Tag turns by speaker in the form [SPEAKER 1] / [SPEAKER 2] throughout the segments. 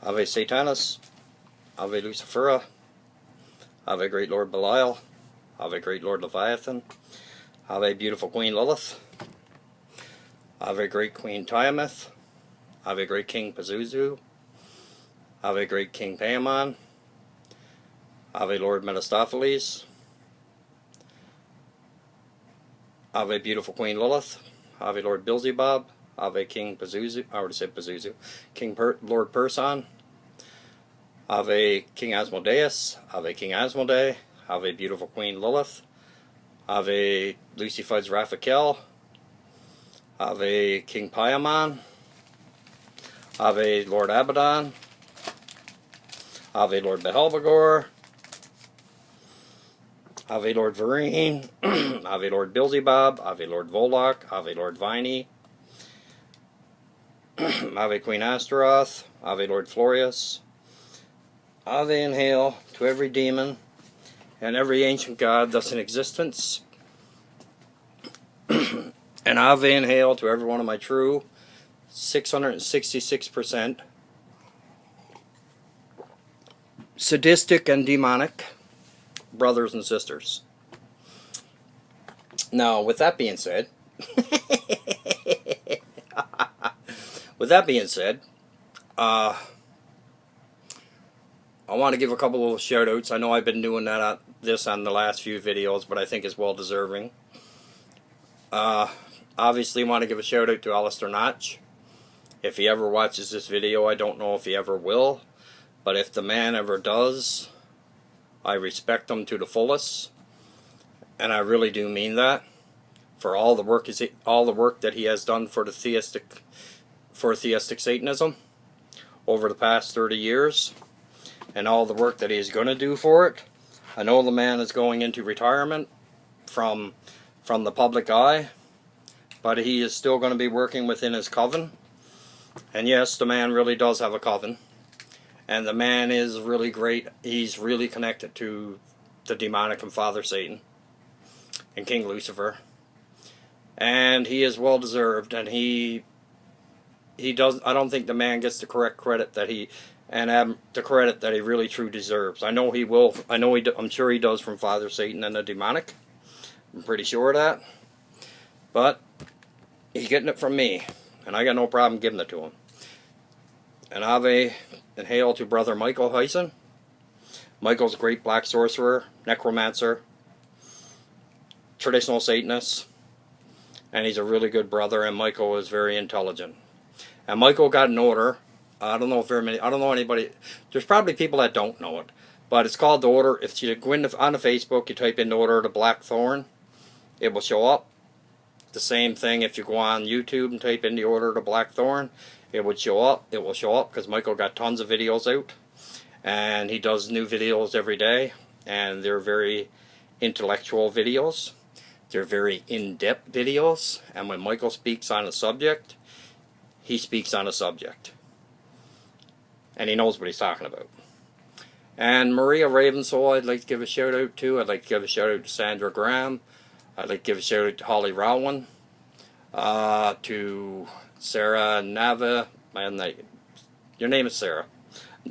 [SPEAKER 1] Ave Satanis, Ave Lucifera, Ave Great Lord Belial, Ave Great Lord Leviathan, Ave Beautiful Queen Lilith, Ave Great Queen Tiamat, Ave Great King Pazuzu, Ave Great King Paimon, Ave Lord Mephistopheles, Ave Beautiful Queen Lilith, Ave Lord Beelzebub, Ave King Pazuzu, I already said Pazuzu, Lord Person, Ave King Asmodeus, Ave King Asmodee, Ave Beautiful Queen Lilith, Ave Lucy Fudge Raphael, Ave King Paimon, Ave Lord Abaddon, Ave Lord Behelbegor, Ave Lord Vereen, Ave Lord Beelzebub, Ave Lord Volok, Ave Lord Viney, Ave Queen Astaroth, Ave Lord Florius, Ave and hail to every demon and every ancient god thus in existence, and Ave and hail to every one of my true 666% sadistic and demonic brothers and sisters. Now, with that being said, I want to give a couple of shout outs. I know I've been doing this on the last few videos, but I think it's well deserving. Obviously want to give a shout out to Alistair Notch. If he ever watches this video, I don't know if he ever will, but if the man ever does, I respect him to the fullest, and I really do mean that, for all the work that he has done for theistic Satanism over the past 30 years, and all the work that he's going to do for it. I know the man is going into retirement from the public eye, but he is still going to be working within his coven. And yes, the man really does have a coven. And the man is really great. He's really connected to the demonic and Father Satan and King Lucifer. And he is well deserved. And he does. I don't think the man gets the correct credit that he really truly deserves. I know he will. I'm sure he does from Father Satan and the demonic. I'm pretty sure of that. But he's getting it from me, and I got no problem giving it to him. And Ave and hail to Brother Michael Hyson. Michael's a great black sorcerer, necromancer, traditional Satanist, and he's a really good brother, and Michael is very intelligent. And Michael got an order. I don't know anybody. There's probably people that don't know it, but it's called the Order. If you go on the Facebook, you type in the Order of the Black Thorn, it will show up. The same thing if you go on YouTube and type in the Order of the Black Thorn, it would show up. It will show up because Michael got tons of videos out, and he does new videos every day, and they're very intellectual videos. They're very in-depth videos, and when Michael speaks on a subject, he speaks on a subject, and he knows what he's talking about. And Maria Ravensoul, I'd like to give a shout out to. I'd like to give a shout out to Sandra Graham. I'd like to give a shout out to Holly Rowan, to Sarah Nava. Your name is Sarah.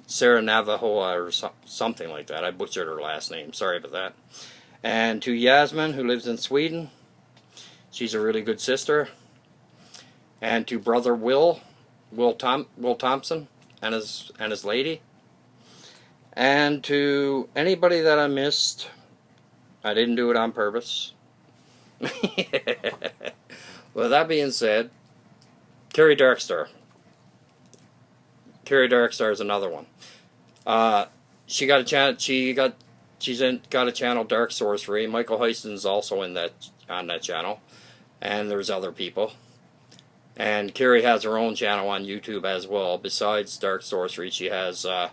[SPEAKER 1] Sarah Navajo or something like that. I butchered her last name. Sorry about that. And to Yasmin, who lives in Sweden. She's a really good sister. And to Brother Will Thompson and his lady. And to anybody that I missed, I didn't do it on purpose. With that being said, Carrie Darkstar. Carrie Darkstar is another one. She got a channel. She's got a channel, Dark Sorcery. Michael Hyson's also on that channel, and there's other people. And Carrie has her own channel on YouTube as well. Besides Dark Sorcery, she has the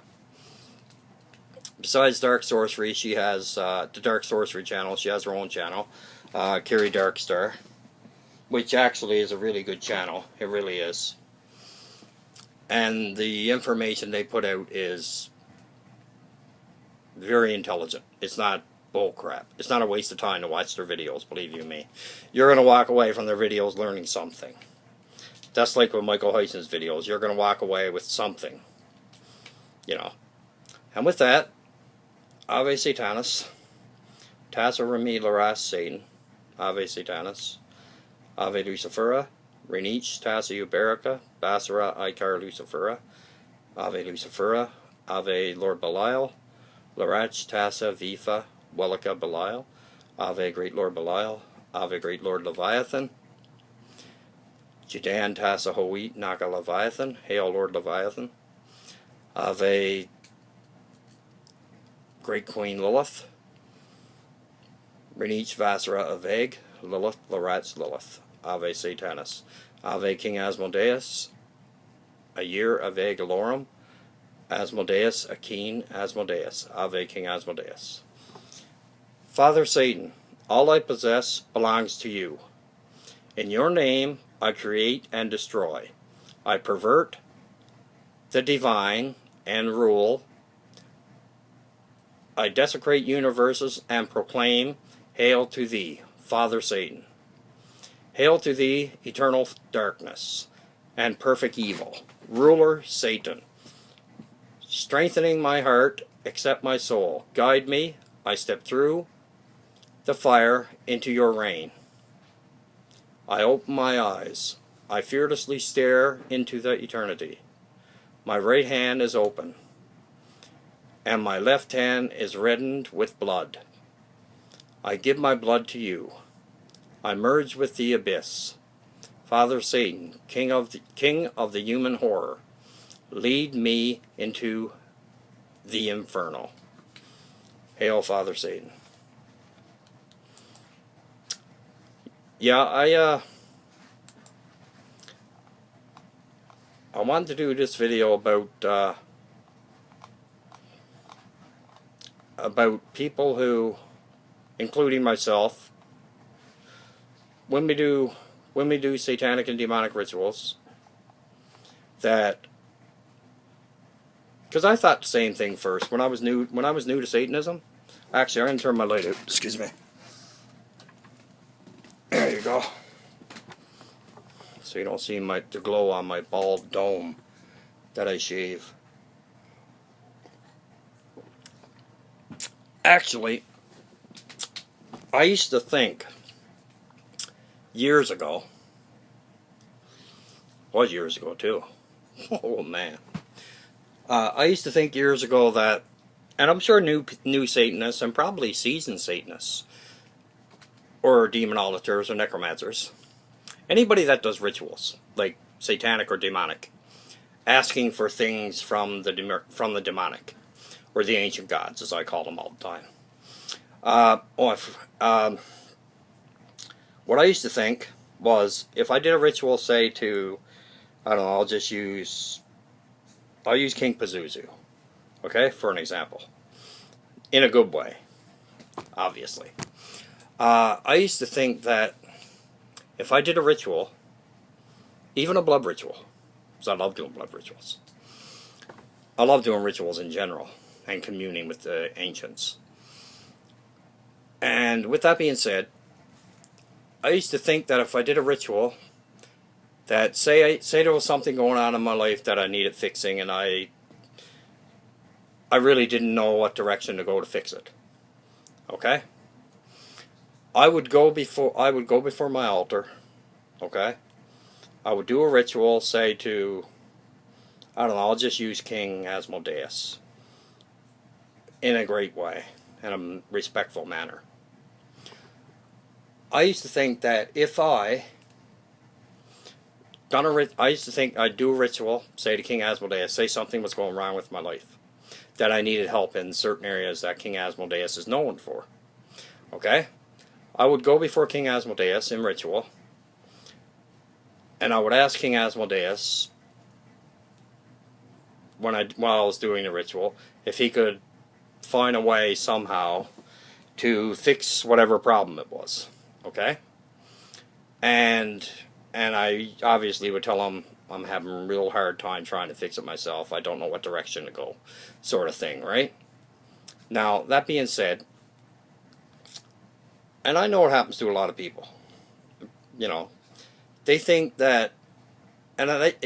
[SPEAKER 1] Dark Sorcery channel. She has her own channel, Carrie Darkstar, which actually is a really good channel. It really is. And the information they put out is very intelligent. It's not bull crap. It's not a waste of time to watch their videos, believe you me. You're going to walk away from their videos learning something. That's like with Michael Hyson's videos. You're going to walk away with something. you know. And with that, Ave Satanis, Tassa Remi Laras Satan, Ave Satanis, Ave Lucifera, Renich Tassa Uberica, Basara Icar Lucifera, Ave Lucifera, Ave Lord Belial, Larach Tassa Vifa, Wellica Belial, Ave Great Lord Belial, Ave Great Lord Leviathan, Judan Tassa Hoit Naka Leviathan, Hail Lord Leviathan, Ave Great Queen Lilith, Renich Vasara Aveg, Lilith, Larach Lilith, Ave Satanis, Ave King Asmodeus, a year Ave Galorum, Asmodeus, Akeen, Asmodeus, Ave King Asmodeus. Father Satan, all I possess belongs to you. In your name I create and destroy. I pervert the divine and rule. I desecrate universes and proclaim, Hail to thee, Father Satan. Hail to thee, eternal darkness and perfect evil, ruler Satan. Strengthening my heart, accept my soul. Guide me, I step through the fire into your reign. I open my eyes. I fearlessly stare into the eternity. My right hand is open, and my left hand is reddened with blood. I give my blood to you. I merge with the abyss. Father Satan, king of the human horror, lead me into the inferno. Hail, Father Satan. Yeah, I wanted to do this video about people who, including myself, when we do satanic and demonic rituals, that, because I thought the same thing first when I was new to Satanism. Actually, I'm gonna turn my light out. Excuse me. There you go. So you don't see the glow on my bald dome that I shave. Actually, I used to think years ago, was years ago too. Oh man. I used to think years ago that, and I'm sure new Satanists and probably seasoned Satanists or demonolators or necromancers, anybody that does rituals like satanic or demonic, asking for things from the demonic or the ancient gods, as I call them all the time. What I used to think was, if I did a ritual, say to, I don't know, I'll use King Pazuzu, okay, for an example, in a good way, obviously. I used to think that if I did a ritual, even a blood ritual, because I love doing blood rituals, I love doing rituals in general, and communing with the ancients. And with that being said, I used to think that if I did a ritual, that say there was something going on in my life that I needed fixing, and I really didn't know what direction to go to fix it. Okay? I would go before my altar. Okay? I would do a ritual, say to, I don't know, I'll just use King Asmodeus in a great way, in a respectful manner. I used to think that if I used to think I'd do a ritual, say to King Asmodeus, say something was going wrong with my life, that I needed help in certain areas that King Asmodeus is known for. Okay? I would go before King Asmodeus in ritual, and I would ask King Asmodeus, while I was doing the ritual, if he could find a way somehow to fix whatever problem it was. Okay? And I obviously would tell him I'm having a real hard time trying to fix it myself. I don't know what direction to go, sort of thing, right? Now, that being said, and I know what happens to a lot of people. You know, they think that, and it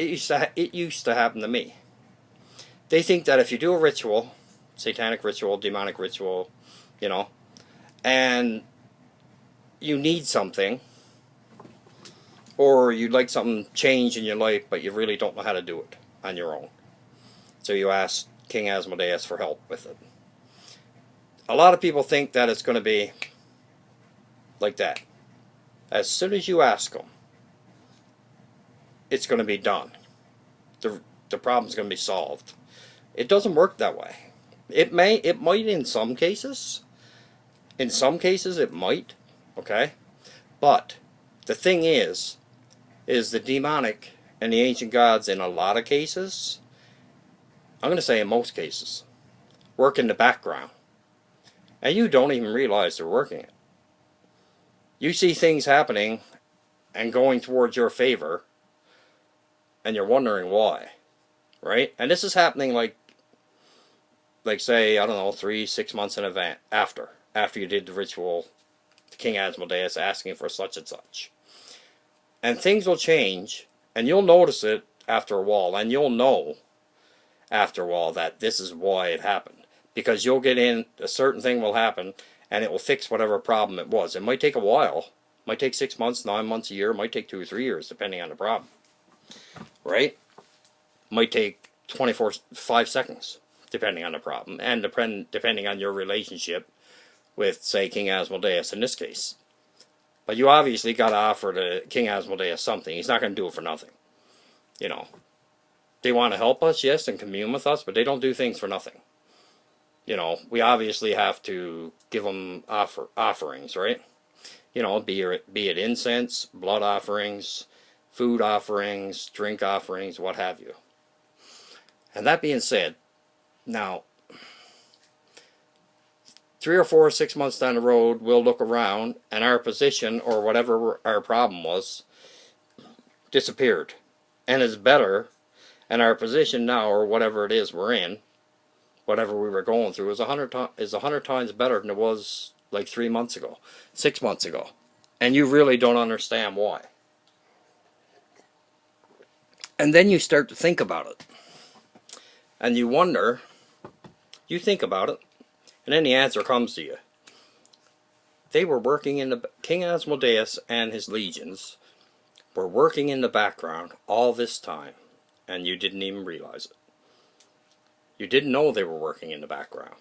[SPEAKER 1] used to happen to me. They think that if you do a ritual, satanic ritual, demonic ritual, you know, and you need something, or you'd like something changed in your life, but you really don't know how to do it on your own. So you ask King Asmodeus for help with it. A lot of people think that it's going to be like that. As soon as you ask them, it's going to be done. The problem's going to be solved. It doesn't work that way. It might in some cases. In some cases it might, okay? But the thing is the demonic and the ancient gods in a lot of cases, I'm going to say in most cases, work in the background. And you don't even realize they're working it. You see things happening and going towards your favor, and you're wondering why, right? And this is happening like say, I don't know, 3-6 months in advance, after you did the ritual to King Asmodeus asking for such and such. And things will change, and you'll notice it after a while, and you'll know after a while that this is why it happened. Because you'll get in, a certain thing will happen, and it will fix whatever problem it was. It might take a while. It might take 6 months, 9 months, a year. It might take 2 or 3 years, depending on the problem. Right? It might take 5 seconds, depending on the problem, and depending on your relationship with, say, King Asmodeus in this case. But you obviously got to offer to King Asmodeus something. He's not going to do it for nothing. You know, they want to help us, yes, and commune with us, but they don't do things for nothing. You know, we obviously have to give them offerings, right? You know, be it incense, blood offerings, food offerings, drink offerings, what have you. And that being said, now, 3 or 4 or 6 months down the road, we'll look around, and our position, or whatever our problem was, disappeared. And is better, and our position now, or whatever it is we're in, whatever we were going through, is 100 times better than it was like 3 months ago, 6 months ago. And you really don't understand why. And then you start to think about it. And you wonder, you think about it, and then the answer comes to you. They were working in the, King Asmodeus and his legions were working in the background all this time, and you didn't even realize it. You didn't know they were working in the background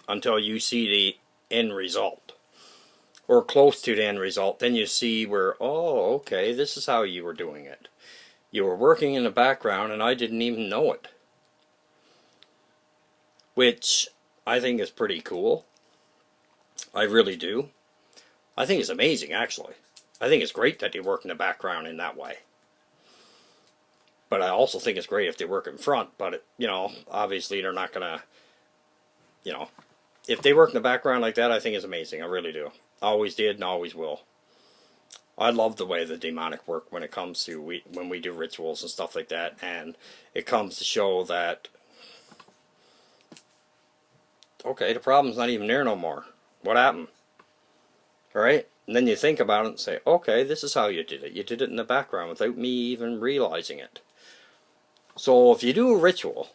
[SPEAKER 1] until you see the end result, or close to the end result. Then you see where, oh, okay, this is how you were doing it. You were working in the background and I didn't even know it. Which I think is pretty cool. I really do. I think it's amazing, actually. I think it's great that they work in the background in that way. But I also think it's great if they work in front. But, you know, obviously they're not going to, you know, if they work in the background like that, I think it's amazing. I really do. I always did and always will. I love the way the demonic work when it comes to, when we do rituals and stuff like that. And it comes to show that, okay, the problem's not even there no more. What happened? Alright? And then you think about it and say, okay, this is how you did it. You did it in the background without me even realizing it. So if you do a ritual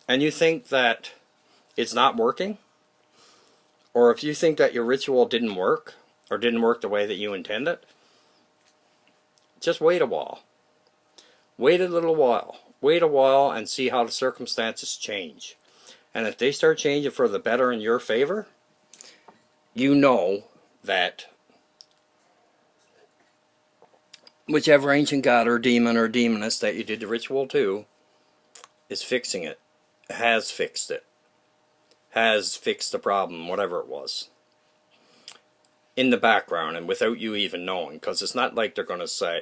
[SPEAKER 1] and you think that it's not working, or if you think that your ritual didn't work, or didn't work the way that you intended, just wait a while. Wait a little while. Wait a while and see how the circumstances change. And if they start changing for the better in your favor, you know that whichever ancient god or demon or demoness that you did the ritual to is fixing it, has fixed it, has fixed the problem, whatever it was, in the background and without you even knowing. Because it's not like they're going to say,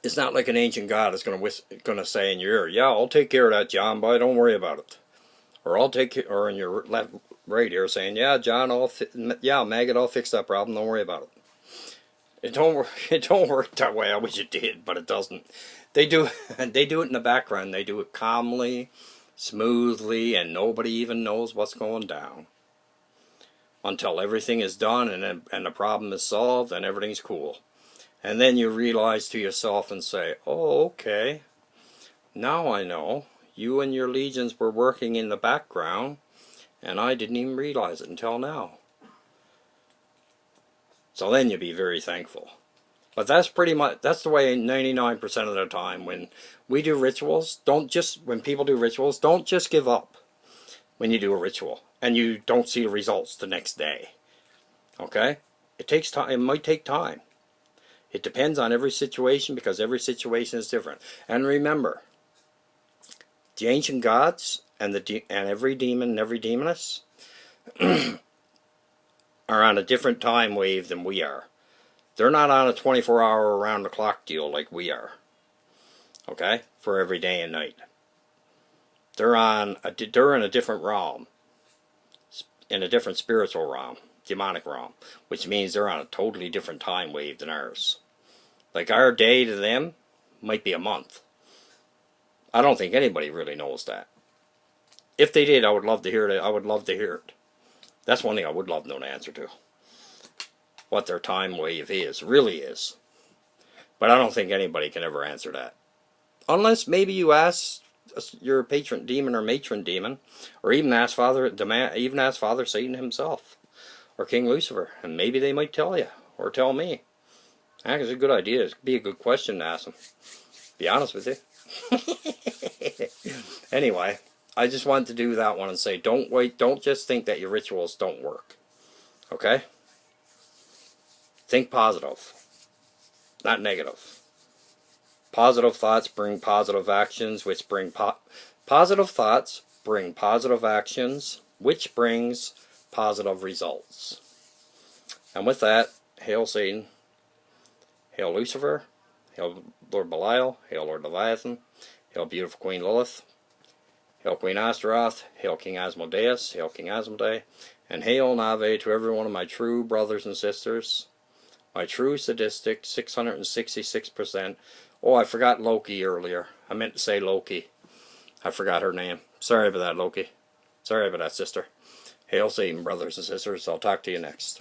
[SPEAKER 1] it's not like an ancient god is going to say in your ear, yeah, I'll take care of that, John, but don't worry about it. Or I'll take it, or in your right ear saying, yeah, John, Maggot, I'll fix that problem, don't worry about it. It don't work that way. I wish it did, but it doesn't. They do it in the background. They do it calmly, smoothly, and nobody even knows what's going down until everything is done and the problem is solved and everything's cool. And then you realize to yourself and say, oh, okay, now I know. You and your legions were working in the background, and I didn't even realize it until now. So then you'd be very thankful. But that's pretty much, that's the way 99% of the time when we do rituals, when people do rituals, don't just give up when you do a ritual and you don't see the results the next day. Okay? It takes time. It might take time. It depends on every situation because every situation is different. And remember, the ancient gods and every demon and every demoness are on a different time wave than we are. They're not on a 24-hour around-the-clock deal like we are. Okay? For every day and night. They're in a different realm. In a different spiritual realm. Demonic realm. Which means they're on a totally different time wave than ours. Like our day to them might be a month. I don't think anybody really knows that. If they did, I would love to hear it. I would love to hear it. That's one thing I would love to know the answer to. What their time wave really is. But I don't think anybody can ever answer that. Unless maybe you ask your patron demon or matron demon, or even ask Father Satan himself, or King Lucifer, and maybe they might tell you, or tell me. I think it's a good idea. It'd be a good question to ask them. Be honest with you. Anyway, I just wanted to do that one and say, don't just think that your rituals don't work. Okay? Think positive, not negative. Positive thoughts bring positive actions, which bring positive thoughts bring positive actions, which brings positive results. And with that, hail Satan, hail Lucifer, hail Lord Belial, hail Lord Leviathan, hail beautiful Queen Lilith, hail Queen Astaroth, hail King Asmodeus, hail King Asmodee, and hail Nave to every one of my true brothers and sisters. My true sadistic, 666%. Oh, I forgot Loki earlier. I meant to say Loki. I forgot her name. Sorry about that, Loki. Sorry about that, sister. Hail Satan, brothers and sisters. I'll talk to you next.